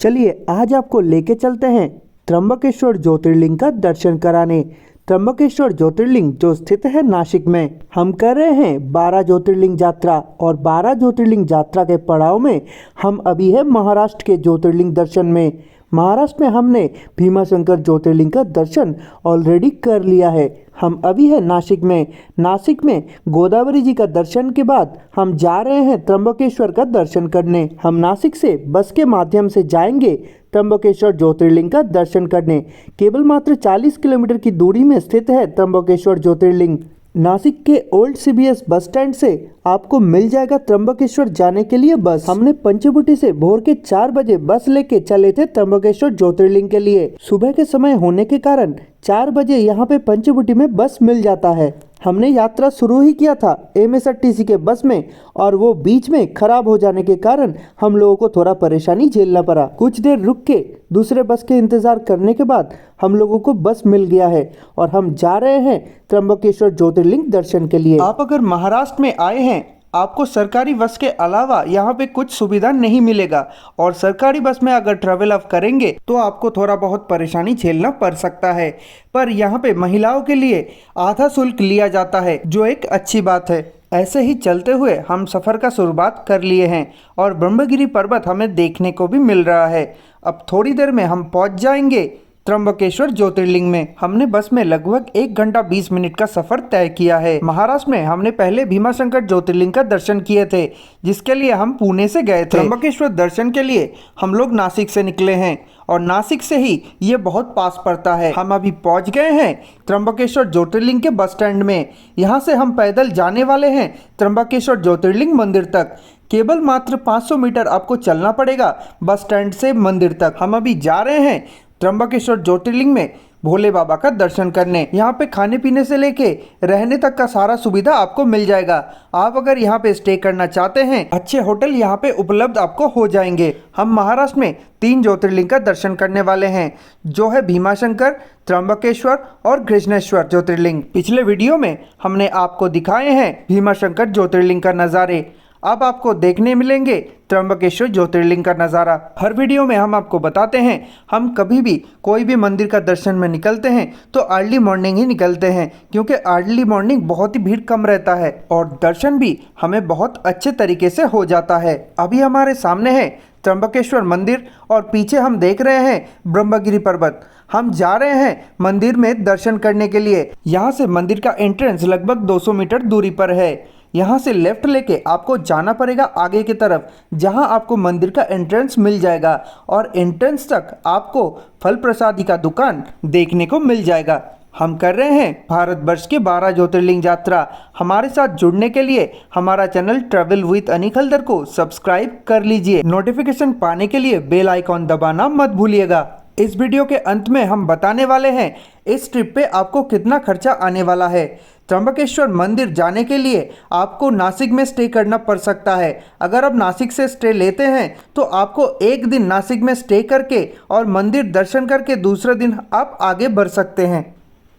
चलिए आज आपको लेके चलते हैं त्र्यंबकेश्वर ज्योतिर्लिंग का दर्शन कराने। त्र्यंबकेश्वर ज्योतिर्लिंग जो स्थित है नासिक में। हम कर रहे हैं 12 ज्योतिर्लिंग यात्रा और 12 ज्योतिर्लिंग यात्रा के पड़ाव में हम अभी है महाराष्ट्र के ज्योतिर्लिंग दर्शन में। महाराष्ट्र में हमने भीमाशंकर ज्योतिर्लिंग का दर्शन ऑलरेडी कर लिया है। हम अभी है नासिक में। नासिक में गोदावरी जी का दर्शन के बाद हम जा रहे हैं त्र्यंबकेश्वर का दर्शन करने। हम नासिक से बस के माध्यम से जाएंगे त्र्यंबकेश्वर ज्योतिर्लिंग का दर्शन करने। केवल मात्र 40 किलोमीटर की दूरी में स्थित है त्र्यंबकेश्वर ज्योतिर्लिंग। नासिक के ओल्ड सीबीएस बस स्टैंड से आपको मिल जाएगा त्र्यंबकेश्वर जाने के लिए बस। हमने पंचवटी से भोर के 4 बजे बस लेके चले थे त्र्यंबकेश्वर ज्योतिर्लिंग के लिए। सुबह के समय होने के कारण 4 बजे यहाँ पे पंचवटी में बस मिल जाता है। हमने यात्रा शुरू ही किया था एमएसआरटीसी के बस में और वो बीच में खराब हो जाने के कारण हम लोगों को थोड़ा परेशानी झेलना पड़ा। कुछ देर रुक के दूसरे बस के इंतजार करने के बाद हम लोगों को बस मिल गया है और हम जा रहे हैं त्र्यंबकेश्वर ज्योतिर्लिंग दर्शन के लिए। आप अगर महाराष्ट्र में आए हैं, आपको सरकारी बस के अलावा यहाँ पे कुछ सुविधा नहीं मिलेगा और सरकारी बस में अगर ट्रेवल आप करेंगे तो आपको थोड़ा बहुत परेशानी झेलना पड़ सकता है। पर यहाँ पे महिलाओं के लिए आधा शुल्क लिया जाता है, जो एक अच्छी बात है। ऐसे ही चलते हुए हम सफ़र का शुरुआत कर लिए हैं और ब्रह्मगिरी पर्वत हमें देखने को भी मिल रहा है। अब थोड़ी देर में हम पहुँच जाएंगे त्र्यंबकेश्वर ज्योतिर्लिंग में। हमने बस में लगभग 1 घंटा 20 मिनट का सफर तय किया है। महाराष्ट्र में हमने पहले भीमाशंकर ज्योतिर्लिंग का दर्शन किए थे, जिसके लिए हम पुणे से गए थे। त्र्यंबकेश्वर दर्शन के लिए हम लोग नासिक से निकले हैं और नासिक से ही ये बहुत पास पड़ता है। हम अभी पहुंच गए हैं त्र्यंबकेश्वर ज्योतिर्लिंग के बस स्टैंड में। यहाँ से हम पैदल जाने वाले हैं त्र्यंबकेश्वर ज्योतिर्लिंग मंदिर तक। केवल मात्र 500 मीटर आपको चलना पड़ेगा बस स्टैंड से मंदिर तक। हम अभी जा रहे हैं त्र्यंबकेश्वर ज्योतिर्लिंग में भोले बाबा का दर्शन करने। यहाँ पे खाने पीने से लेके रहने तक का सारा सुविधा आपको मिल जाएगा। आप अगर यहाँ पे स्टे करना चाहते हैं, अच्छे होटल यहाँ पे उपलब्ध आपको हो जाएंगे। हम महाराष्ट्र में 3 ज्योतिर्लिंग का दर्शन करने वाले हैं, जो है भीमाशंकर, त्र्यंबकेश्वर और कृष्णेश्वर ज्योतिर्लिंग। पिछले वीडियो में हमने आपको दिखाए हैं भीमाशंकर ज्योतिर्लिंग का नज़ारे। अब आपको देखने मिलेंगे त्र्यंबकेश्वर ज्योतिर्लिंग का नज़ारा। हर वीडियो में हम आपको बताते हैं, हम कभी भी कोई भी मंदिर का दर्शन में निकलते हैं तो अर्ली मॉर्निंग ही निकलते हैं, क्योंकि अर्ली मॉर्निंग बहुत ही भीड़ कम रहता है और दर्शन भी हमें बहुत अच्छे तरीके से हो जाता है। अभी हमारे सामने है त्र्यंबकेश्वर मंदिर और पीछे हम देख रहे हैं ब्रह्मगिरी पर्वत। हम जा रहे हैं मंदिर में दर्शन करने के लिए। यहाँ से मंदिर का एंट्रेंस लगभग 200 मीटर दूरी पर है। यहाँ से लेफ्ट लेके आपको जाना पड़ेगा आगे की तरफ, जहाँ आपको मंदिर का एंट्रेंस मिल जाएगा और एंट्रेंस तक आपको फल प्रसादी का दुकान देखने को मिल जाएगा। हम कर रहे हैं भारतवर्ष के 12 ज्योतिर्लिंग यात्रा। हमारे साथ जुड़ने के लिए हमारा channel travel with Anik Haldar को सब्सक्राइब कर लीजिए। नोटिफिकेशन पाने के लिए बेल आइकॉन दबाना मत भूलिएगा। इस वीडियो के अंत में हम बताने वाले हैं इस ट्रिप पे आपको कितना खर्चा आने वाला है। त्र्यंबकेश्वर मंदिर जाने के लिए आपको नासिक में स्टे करना पड़ सकता है। अगर आप नासिक से स्टे लेते हैं तो आपको 1 दिन नासिक में स्टे करके और मंदिर दर्शन करके दूसरे दिन आप आगे बढ़ सकते हैं।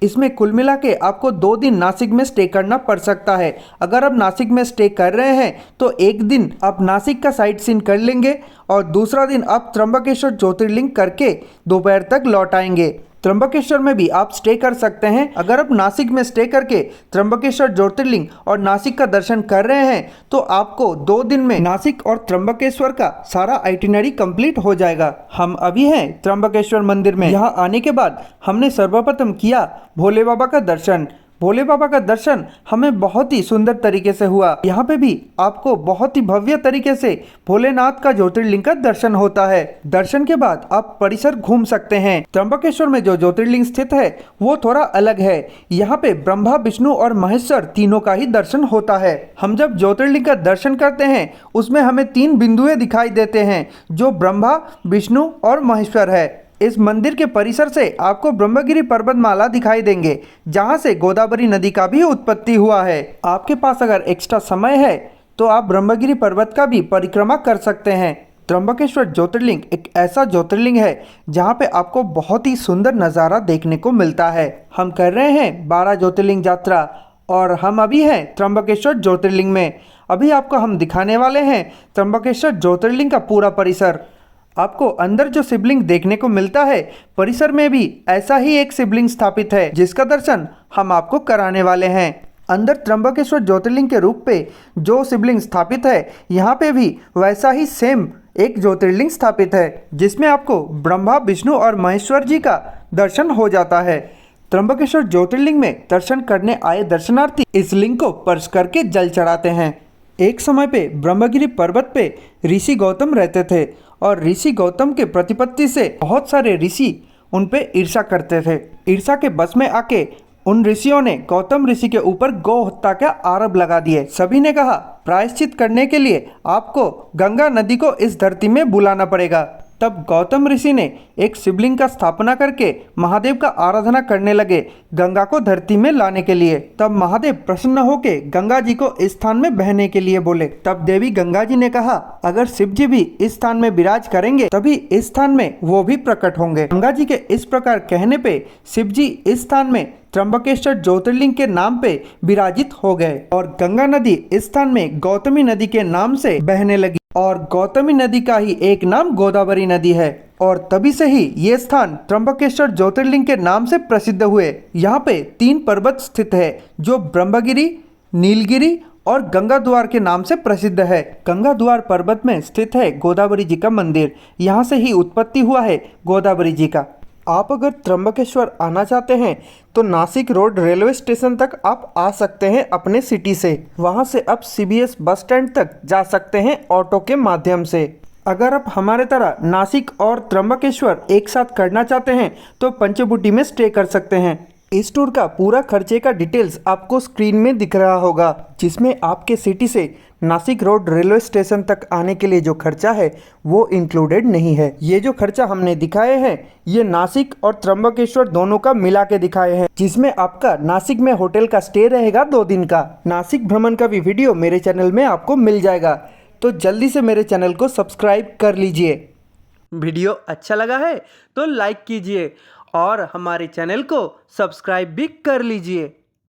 इसमें कुल मिला के आपको 2 दिन नासिक में स्टे करना पड़ सकता है। अगर आप नासिक में स्टे कर रहे हैं तो 1 दिन आप नासिक का साइट सीन कर लेंगे और दूसरा दिन आप त्र्यंबकेश्वर ज्योतिर्लिंग करके दोपहर तक लौट आएंगे। त्र्यंबकेश्वर में भी आप स्टे कर सकते हैं। अगर आप नासिक में स्टे करके त्र्यंबकेश्वर ज्योतिर्लिंग और नासिक का दर्शन कर रहे हैं तो आपको 2 दिन में नासिक और त्र्यंबकेश्वर का सारा आइटिनरी कंप्लीट हो जाएगा। हम अभी हैं त्र्यंबकेश्वर मंदिर में। यहाँ आने के बाद हमने सर्वप्रथम किया भोले बाबा का दर्शन। भोले बाबा का दर्शन हमें बहुत ही सुंदर तरीके से हुआ। यहाँ पे भी आपको बहुत ही भव्य तरीके से भोलेनाथ का ज्योतिर्लिंग का दर्शन होता है। दर्शन के बाद आप परिसर घूम सकते हैं। त्र्यंबकेश्वर में जो ज्योतिर्लिंग स्थित है वो थोड़ा अलग है। यहाँ पे ब्रह्मा, विष्णु और महेश्वर तीनों का ही दर्शन होता है। हम जब ज्योतिर्लिंग का दर्शन करते हैं उसमें हमें 3 बिंदुएं दिखाई देते हैं, जो ब्रह्मा, विष्णु और महेश्वर है। इस मंदिर के परिसर से आपको ब्रह्मगिरी पर्वतमाला दिखाई देंगे, जहां से गोदावरी नदी का भी उत्पत्ति हुआ है। आपके पास अगर एक्स्ट्रा समय है तो आप ब्रह्मगिरी पर्वत का भी परिक्रमा कर सकते हैं। त्र्यंबकेश्वर ज्योतिर्लिंग एक ऐसा ज्योतिर्लिंग है जहां पे आपको बहुत ही सुंदर नज़ारा देखने को मिलता है। हम कर रहे हैं 12 ज्योतिर्लिंग यात्रा और हम अभी हैं त्र्यंबकेश्वर ज्योतिर्लिंग में। अभी आपको हम दिखाने वाले हैं त्र्यंबकेश्वर ज्योतिर्लिंग का पूरा परिसर। आपको अंदर जो शिवलिंग देखने को मिलता है, परिसर में भी ऐसा ही एक शिवलिंग स्थापित है जिसका दर्शन हम आपको कराने वाले हैं। अंदर त्र्यंबकेश्वर ज्योतिर्लिंग के रूप पे जो शिवलिंग स्थापित है, यहाँ पे भी वैसा ही सेम एक ज्योतिर्लिंग स्थापित है जिसमें आपको ब्रह्मा, विष्णु और महेश्वर जी का दर्शन हो जाता है। त्र्यंबकेश्वर ज्योतिर्लिंग में दर्शन करने आए दर्शनार्थी इस लिंग को स्पर्श करके जल चढ़ाते हैं। एक समय पे ब्रह्मगिरी पर्वत पे ऋषि गौतम रहते थे और ऋषि गौतम के प्रतिपत्ति से बहुत सारे ऋषि उन पे ईर्ष्या करते थे। ईर्ष्या के बस में आके उन ऋषियों ने गौतम ऋषि के ऊपर गौ हत्या का आरोप लगा दिए। सभी ने कहा प्रायश्चित करने के लिए आपको गंगा नदी को इस धरती में बुलाना पड़ेगा। तब गौतम ऋषि ने एक शिवलिंग का स्थापना करके महादेव का आराधना करने लगे गंगा को धरती में लाने के लिए। तब महादेव प्रसन्न होके गंगा जी को इस स्थान में बहने के लिए बोले। तब देवी गंगा जी ने कहा अगर शिव जी भी इस स्थान में विराज करेंगे तभी इस स्थान में वो भी प्रकट होंगे। गंगा जी के इस प्रकार कहने पे शिव जी इस स्थान में त्र्यंबकेश्वर ज्योतिर्लिंग के नाम पे विराजित हो गए और गंगा नदी इस स्थान में गौतमी नदी के नाम से बहने लगी और गौतमी नदी का ही एक नाम गोदावरी नदी है और तभी से ही ये स्थान त्र्यंबकेश्वर ज्योतिर्लिंग के नाम से प्रसिद्ध हुए। यहाँ पे 3 पर्वत स्थित है जो ब्रह्मगिरी, नीलगिरी और गंगा द्वार के नाम से प्रसिद्ध है। गंगा द्वार पर्वत में स्थित है गोदावरी जी का मंदिर। यहाँ से ही उत्पत्ति हुआ है गोदावरी जी का। आप अगर त्र्यंबकेश्वर आना चाहते हैं तो नासिक रोड रेलवे स्टेशन तक आप आ सकते हैं अपने सिटी से। वहां से आप CBS बस स्टैंड तक जा सकते हैं ऑटो के माध्यम से। अगर आप हमारे तरह नासिक और त्र्यंबकेश्वर एक साथ करना चाहते हैं तो पंचवटी में स्टे कर सकते हैं। इस टूर का पूरा खर्चे का डिटेल्स आपको स्क्रीन में दिख रहा होगा, जिसमें आपके सिटी से नासिक रोड रेलवे स्टेशन तक आने के लिए जो खर्चा है वो इंक्लूडेड नहीं है। ये जो खर्चा हमने दिखाए हैं ये नासिक और त्र्यंबकेश्वर दोनों का मिला के दिखाए हैं, जिसमें आपका नासिक में होटल का स्टे रहेगा 2 दिन का। नासिक भ्रमण का भी वीडियो मेरे चैनल में आपको मिल जाएगा, तो जल्दी से मेरे चैनल को सब्सक्राइब कर लीजिए। वीडियो अच्छा लगा है तो लाइक कीजिए और हमारे चैनल को सब्सक्राइब भी कर लीजिए।